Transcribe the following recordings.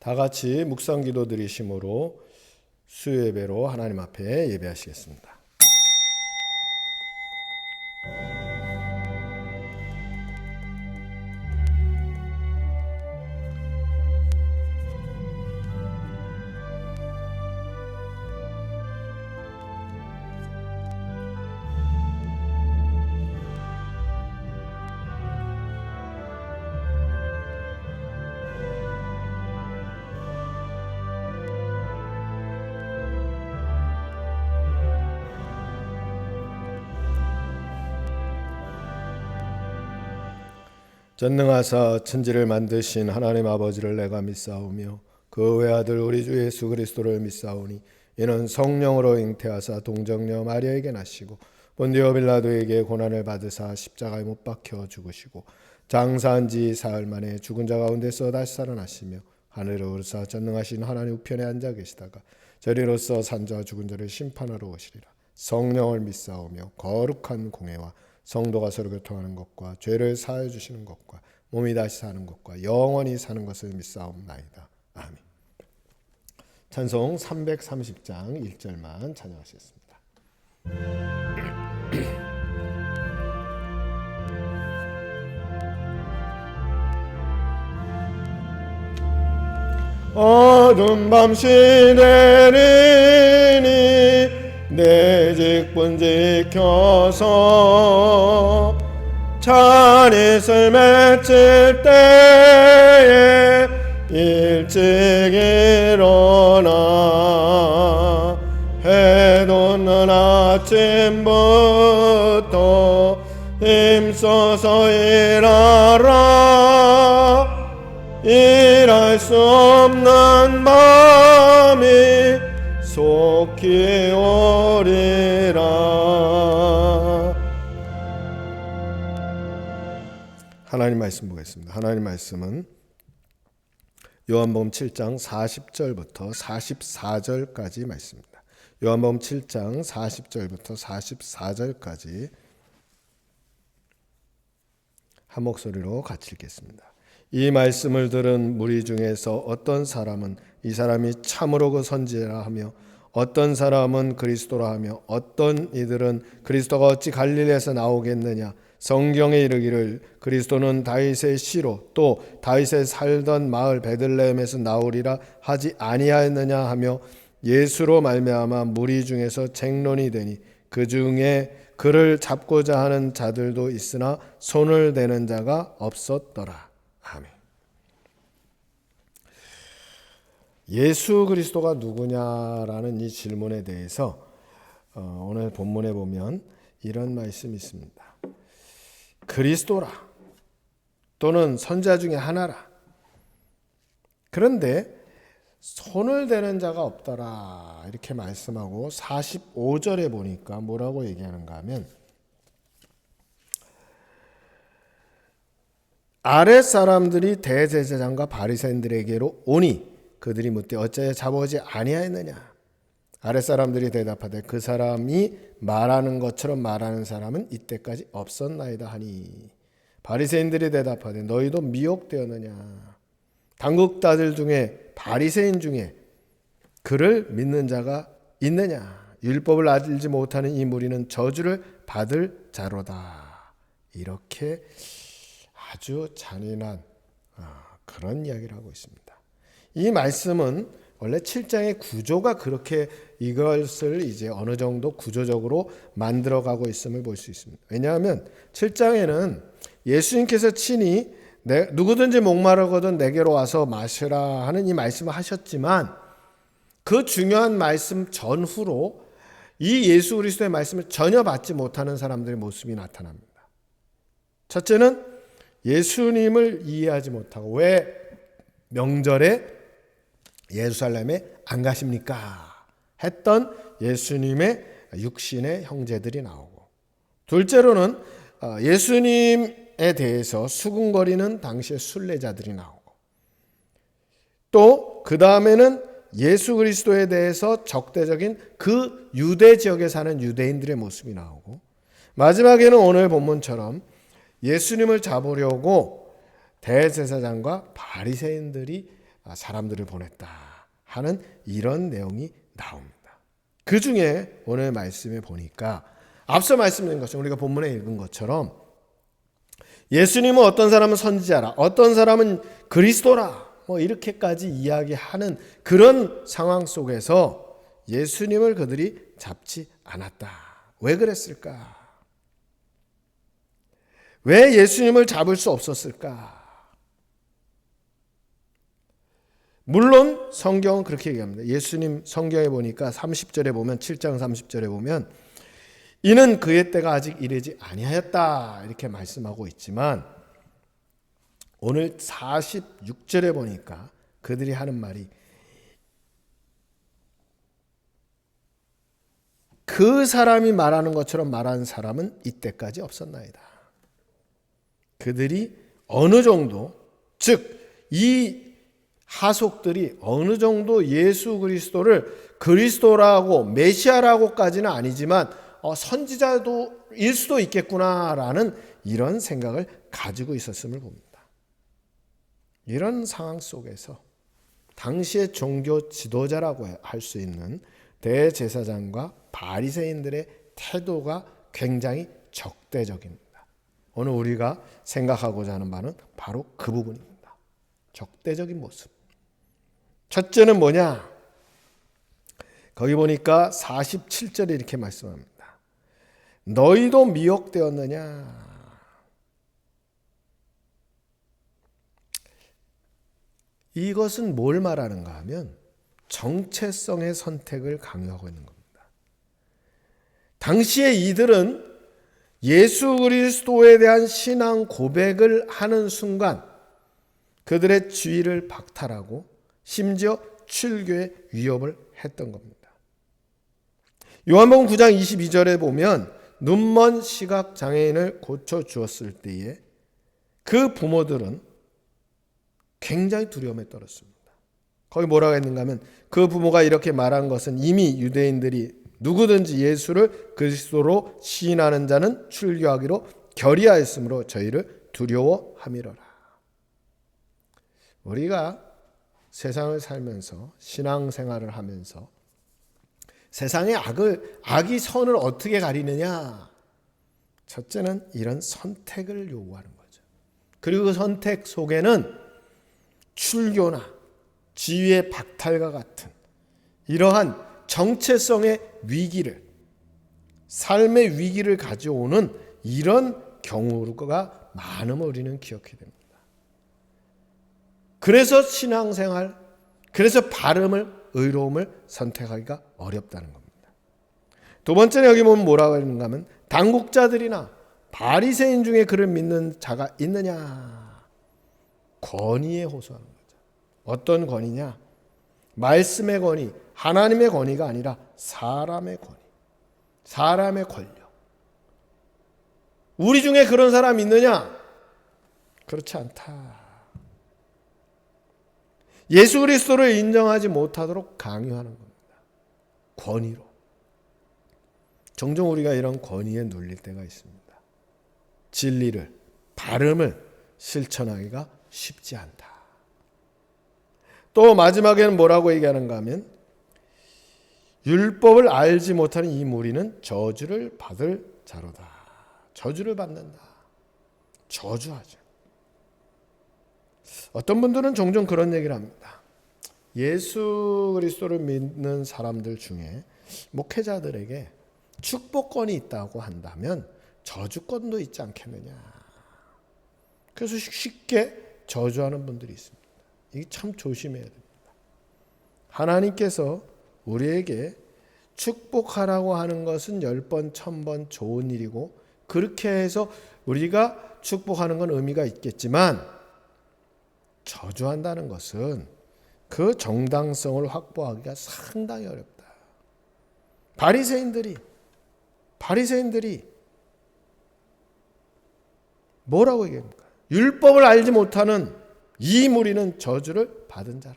다 같이 묵상 기도 드리심으로 수요 예배로 하나님 앞에 예배하시겠습니다. 전능하사 천지를 만드신 하나님 아버지를 내가 믿사오며 그 외아들 우리 주 예수 그리스도를 믿사오니 이는 성령으로 잉태하사 동정녀 마리아에게 나시고 본디오 빌라도에게 고난을 받으사 십자가에 못 박혀 죽으시고 장사한 지 사흘 만에 죽은 자 가운데서 다시 살아나시며 하늘에 오르사 전능하신 하나님 우편에 앉아 계시다가 저리로서 산자와 죽은 자를 심판하러 오시리라. 성령을 믿사오며 거룩한 공회와 성도가 서로 교통하는 것과 죄를 사하여 주시는 것과 몸이 다시 사는 것과 영원히 사는 것을 믿사옵나이다. 아멘. 찬송 330장 1절만 찬양하시겠습니다. 어두운 밤 시내리니 내 직분 지켜서 찬이슬 맺힐 때에 일찍 일어나 해 돋는 아침부터 힘써서 일하라. 일할 수 없는 밤이 속히 오리라. 하나님 말씀 보겠습니다. 하나님 말씀은 요한복음 7장 40절부터 44절까지 말씀입니다. 요한복음 7장 40절부터 44절까지 한 목소리로 같이 읽겠습니다. 이 말씀을 들은 무리 중에서 어떤 사람은 이 사람이 참으로 그 선지자라 하며 어떤 사람은 그리스도라 하며 어떤 이들은 그리스도가 어찌 갈릴리에서 나오겠느냐. 성경에 이르기를 그리스도는 다윗의 씨로 또 다윗의 살던 마을 베들레헴에서 나오리라 하지 아니하였느냐 하며 예수로 말미암아 무리 중에서 쟁론이 되니 그 중에 그를 잡고자 하는 자들도 있으나 손을 대는 자가 없었더라. 아멘. 예수 그리스도가 누구냐라는 이 질문에 대해서 오늘 본문에 보면 이런 말씀이 있습니다. 그리스도라 또는 선지자 중에 하나라. 그런데 손을 대는 자가 없더라 이렇게 말씀하고 45절에 보니까 뭐라고 얘기하는가 하면 아랫 사람들이 대제사장과 바리새인들에게로 오니 그들이 묻되 어찌하여 잡아오지 아니하였느냐. 아랫 사람들이 대답하되 그 사람이 말하는 것처럼 말하는 사람은 이때까지 없었나이다 하니 바리새인들이 대답하되 너희도 미혹되었느냐. 당국자들 중에 바리새인 중에 그를 믿는 자가 있느냐. 율법을 알지 못하는 이 무리는 저주를 받을 자로다. 이렇게 아주 잔인한 그런 이야기를 하고 있습니다. 이 말씀은 원래 7장의 구조가 그렇게 이것을 이제 어느 정도 구조적으로 만들어가고 있음을 볼 수 있습니다. 왜냐하면 7장에는 예수님께서 친히 누구든지 목마르거든 내게로 와서 마시라 하는 이 말씀을 하셨지만 그 중요한 말씀 전후로 이 예수 그리스도의 말씀을 전혀 받지 못하는 사람들의 모습이 나타납니다. 첫째는 예수님을 이해하지 못하고 왜 명절에 예루살렘에 안 가십니까? 했던 예수님의 육신의 형제들이 나오고, 둘째로는 예수님에 대해서 수군거리는 당시의 순례자들이 나오고, 또 그 다음에는 예수 그리스도에 대해서 적대적인 그 유대 지역에 사는 유대인들의 모습이 나오고, 마지막에는 오늘 본문처럼 예수님을 잡으려고 대제사장과 바리새인들이 사람들을 보냈다 하는 이런 내용이 나옵니다. 그 중에 오늘 말씀에 보니까 앞서 말씀드린 것처럼 우리가 본문에 읽은 것처럼 예수님은 어떤 사람은 선지자라, 어떤 사람은 그리스도라, 이렇게까지 이야기하는 그런 상황 속에서 예수님을 그들이 잡지 않았다. 왜 그랬을까? 왜 예수님을 잡을 수 없었을까? 물론 성경은 그렇게 얘기합니다. 예수님 성경에 보니까 30절에 보면 7장 30절에 보면 이는 그의 때가 아직 이르지 아니하였다 이렇게 말씀하고 있지만 오늘 46절에 보니까 그들이 하는 말이 그 사람이 말하는 것처럼 말하는 사람은 이때까지 없었나이다. 그들이 어느 정도, 즉 이 하속들이 어느 정도 예수 그리스도를 그리스도라고 메시아라고까지는 아니지만 선지자일 수도 있겠구나라는 이런 생각을 가지고 있었음을 봅니다. 이런 상황 속에서 당시의 종교 지도자라고 할 수 있는 대제사장과 바리새인들의 태도가 굉장히 적대적입니다. 오늘 우리가 생각하고자 하는 바는 바로 그 부분입니다. 적대적인 모습. 첫째는 뭐냐? 거기 보니까 47절에 이렇게 말씀합니다. 너희도 미혹되었느냐? 이것은 뭘 말하는가 하면 정체성의 선택을 강요하고 있는 겁니다. 당시에 이들은 예수 그리스도에 대한 신앙 고백을 하는 순간 그들의 지위를 박탈하고 심지어 출교의 위협을 했던 겁니다. 요한복음 9장 22절에 보면 눈먼 시각장애인을 고쳐주었을 때에 그 부모들은 굉장히 두려움에 떨었습니다. 거기 뭐라고 했는가 하면 그 부모가 이렇게 말한 것은 이미 유대인들이 누구든지 예수를 그리스도로 시인하는 자는 출교하기로 결의하였으므로 저희를 두려워함이로라. 우리가 세상을 살면서 신앙생활을 하면서 세상의 악이 선을 어떻게 가리느냐? 첫째는 이런 선택을 요구하는 거죠. 그리고 그 선택 속에는 출교나 지위의 박탈과 같은 이러한 정체성의 위기를, 삶의 위기를 가져오는 이런 경우가 많음을 우리는 기억해야 됩니다. 그래서 신앙생활, 그래서 바름을, 의로움을 선택하기가 어렵다는 겁니다. 두 번째는 여기 보면 뭐라고 하는가 하면 당국자들이나 바리새인 중에 그를 믿는 자가 있느냐? 권위에 호소하는 거죠. 어떤 권위냐? 말씀의 권위, 하나님의 권위가 아니라 사람의 권위, 사람의 권력. 우리 중에 그런 사람 있느냐? 그렇지 않다. 예수 그리스도를 인정하지 못하도록 강요하는 겁니다. 권위로. 종종 우리가 이런 권위에 눌릴 때가 있습니다. 진리를, 바름을 실천하기가 쉽지 않다. 또 마지막에는 뭐라고 얘기하는가 하면 율법을 알지 못하는 이 무리는 저주를 받을 자로다. 저주를 받는다. 저주하죠. 어떤 분들은 종종 그런 얘기를 합니다. 예수 그리스도를 믿는 사람들 중에 목회자들에게 축복권이 있다고 한다면 저주권도 있지 않겠느냐. 그래서 쉽게 저주하는 분들이 있습니다. 이게 참 조심해야 됩니다. 하나님께서 우리에게 축복하라고 하는 것은 10번, 1000번 좋은 일이고 그렇게 해서 우리가 축복하는 건 의미가 있겠지만 저주한다는 것은 그 정당성을 확보하기가 상당히 어렵다. 바리새인들이 뭐라고 얘기합니까? 율법을 알지 못하는 이 무리는 저주를 받은 자라.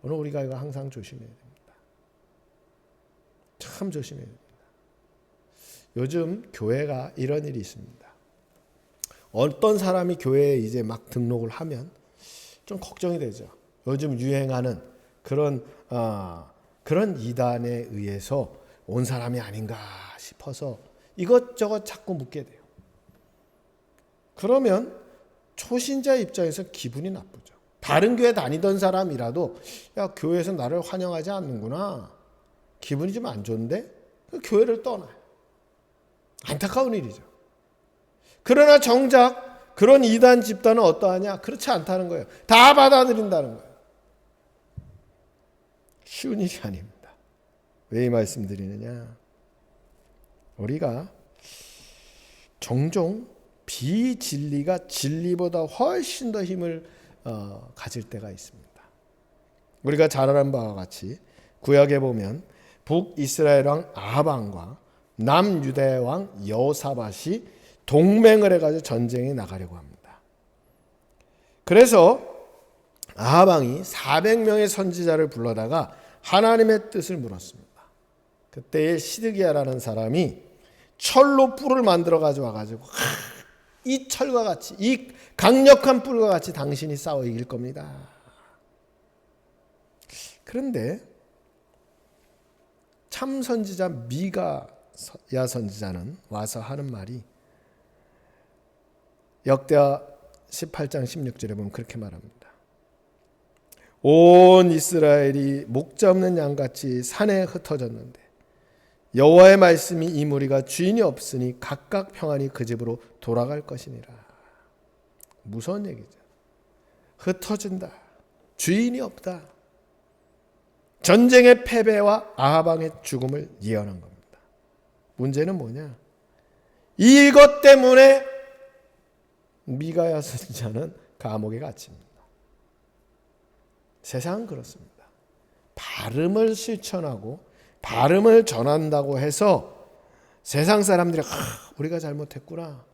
오늘 우리가 이거 항상 조심해야 됩니다. 참 조심해야 됩니다. 요즘 교회가 이런 일이 있습니다. 어떤 사람이 교회에 이제 막 등록을 하면 좀 걱정이 되죠. 요즘 유행하는 그런 그런 이단에 의해서 온 사람이 아닌가 싶어서 이것저것 자꾸 묻게 돼요. 그러면 초신자 입장에서 기분이 나쁘죠. 다른 교회 다니던 사람이라도 야, 교회에서 나를 환영하지 않는구나. 기분이 좀 안 좋은데 교회를 떠나요. 안타까운 일이죠. 그러나 정작 그런 이단 집단은 어떠하냐? 그렇지 않다는 거예요. 다 받아들인다는 거예요. 쉬운 일이 아닙니다. 왜 이 말씀 드리느냐? 우리가 종종 비진리가 진리보다 훨씬 더 힘을 가질 때가 있습니다. 우리가 잘 아는 바와 같이 구약에 보면 북이스라엘 왕 아합 왕과 남유대 왕 여호사밧이 동맹을 해가지고 전쟁에 나가려고 합니다. 그래서 아합 왕이 400명의 선지자를 불러다가 하나님의 뜻을 물었습니다. 그때에 시드기야라는 사람이 철로 뿔을 만들어 가지고 이 철과 같이 이 강력한 뿔과 같이 당신이 싸워 이길 겁니다. 그런데 참 선지자 미가야 선지자는 와서 하는 말이 역대하 18장 16절에 보면 그렇게 말합니다. 온 이스라엘이 목자 없는 양같이 산에 흩어졌는데 여호와의 말씀이 이 무리가 주인이 없으니 각각 평안히 그 집으로 돌아갈 것이니라. 무서운 얘기죠. 흩어진다. 주인이 없다. 전쟁의 패배와 아합 왕의 죽음을 예언한 겁니다. 문제는 뭐냐? 이것 때문에 미가야 선지자는 감옥에 갇힙니다. 세상은 그렇습니다. 발음을 실천하고 발음을 전한다고 해서 세상 사람들이 우리가 잘못했구나.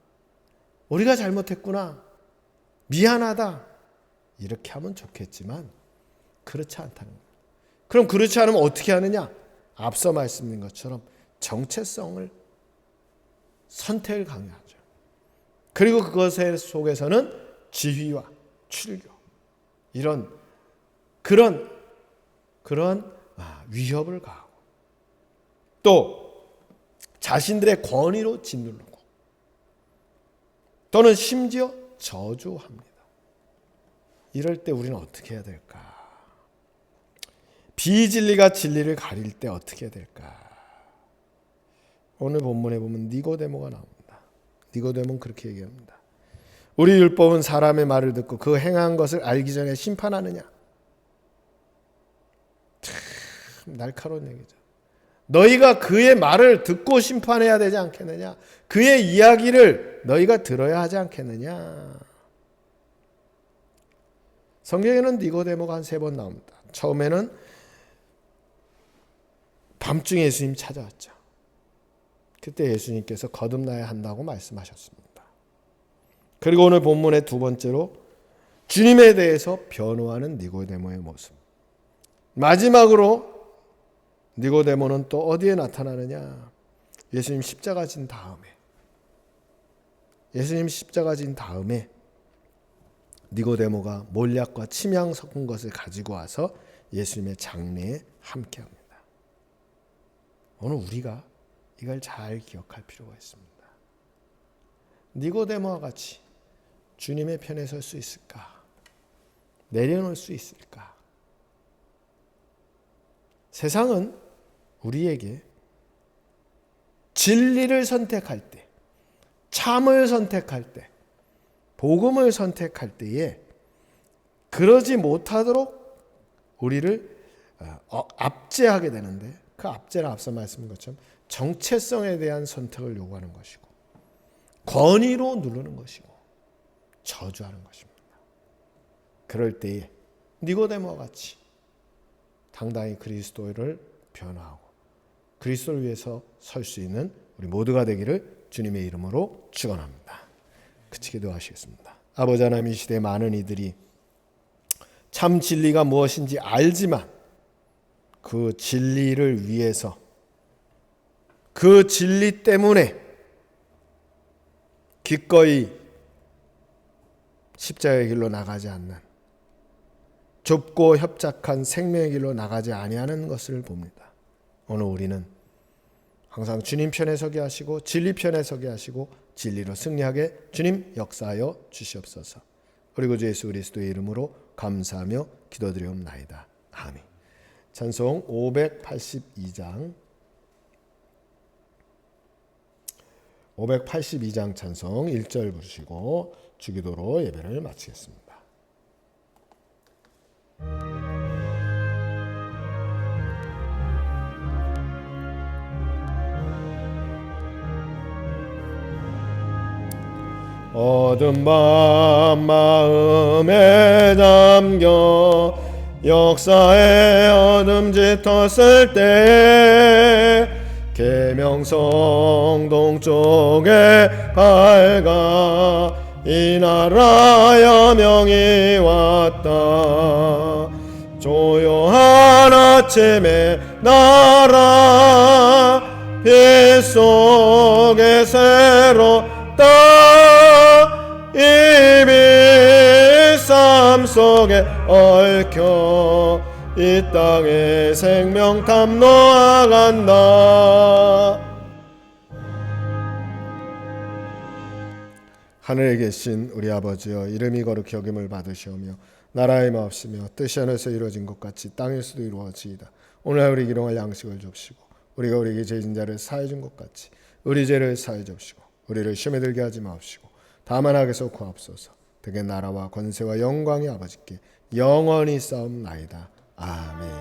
우리가 잘못했구나. 미안하다. 이렇게 하면 좋겠지만 그렇지 않다는 거예요. 그럼 그렇지 않으면 어떻게 하느냐? 앞서 말씀드린 것처럼 정체성을 선택을 강요하죠. 그리고 그것의 속에서는 지휘와 출교 이런 그런 위협을 가하고 또 자신들의 권위로 짓누르고 또는 심지어 저주합니다. 이럴 때 우리는 어떻게 해야 될까? 비진리가 진리를 가릴 때 어떻게 해야 될까? 오늘 본문에 보면 니고데모가 나옵니다. 니고데모는 그렇게 얘기합니다. 우리 율법은 사람의 말을 듣고 그 행한 것을 알기 전에 심판하느냐? 참 날카로운 얘기죠. 너희가 그의 말을 듣고 심판해야 되지 않겠느냐? 그의 이야기를 너희가 들어야 하지 않겠느냐? 성경에는 니고데모가 한 3번 나옵니다. 처음에는 밤중에 예수님 찾아왔죠. 그때 예수님께서 거듭나야 한다고 말씀하셨습니다. 그리고 오늘 본문의 2번째로 주님에 대해서 변호하는 니고데모의 모습. 마지막으로 니고데모는 또 어디에 나타나느냐? 예수님 십자가 진 다음에 니고데모가 몰약과 침향 섞은 것을 가지고 와서 예수님의 장례에 함께합니다. 오늘 우리가 이걸 잘 기억할 필요가 있습니다. 니고데모와 같이 주님의 편에 설 수 있을까? 내려놓을 수 있을까? 세상은 우리에게 진리를 선택할 때, 참을 선택할 때, 복음을 선택할 때에 그러지 못하도록 우리를 압제하게 되는데 그 압제는 앞서 말씀드린 것처럼 정체성에 대한 선택을 요구하는 것이고 권위로 누르는 것이고 저주하는 것입니다. 그럴 때에 니고데모와 같이 당당히 그리스도를 변화하고 그리스도를 위해서 설 수 있는 우리 모두가 되기를 주님의 이름으로 축원합니다. 같이 기도하시겠습니다. 아버지 하나님, 이 시대 많은 이들이 참 진리가 무엇인지 알지만 그 진리를 위해서 그 진리 때문에 기꺼이 십자가의 길로 나가지 않는 좁고 협착한 생명의 길로 나가지 아니하는 것을 봅니다. 오늘 우리는 항상 주님 편에 서게 하시고 진리 편에 서게 하시고 진리로 승리하게 주님 역사하여 주시옵소서. 우리 구주 예수 그리스도의 이름으로 감사하며 기도드리옵나이다. 아멘. 찬송 582장 582장 찬송 1절 부르시고 주기도로 예배를 마치겠습니다. 어두운 밤 마음에 잠겨 역사의 어둠 짙었을 때 계명성 동쪽에 밝아 이 나라 여명이 왔다. 조용한 아침의 나라 빛 속에 새롭다. 이 빛 삶 속에 얽혀 이 땅에 생명탐 놓아간다. 하늘에 계신 우리 아버지여, 이름이 거룩히 여김을 받으시오며 나라의 마옵시며 뜻이 하늘에서 이루어진 것 같이 땅에서도 이루어지이다. 오늘 우리 기용할 양식을 줍시고 우리가 우리에게 죄진 자를 사해 준 것 같이 우리 죄를 사해 줍시고 우리를 시험에 들게 하지 마옵시고 다만 악에서 구하옵소서. 대개 나라와 권세와 영광이 아버지께 영원히 싸움나이다. 아멘.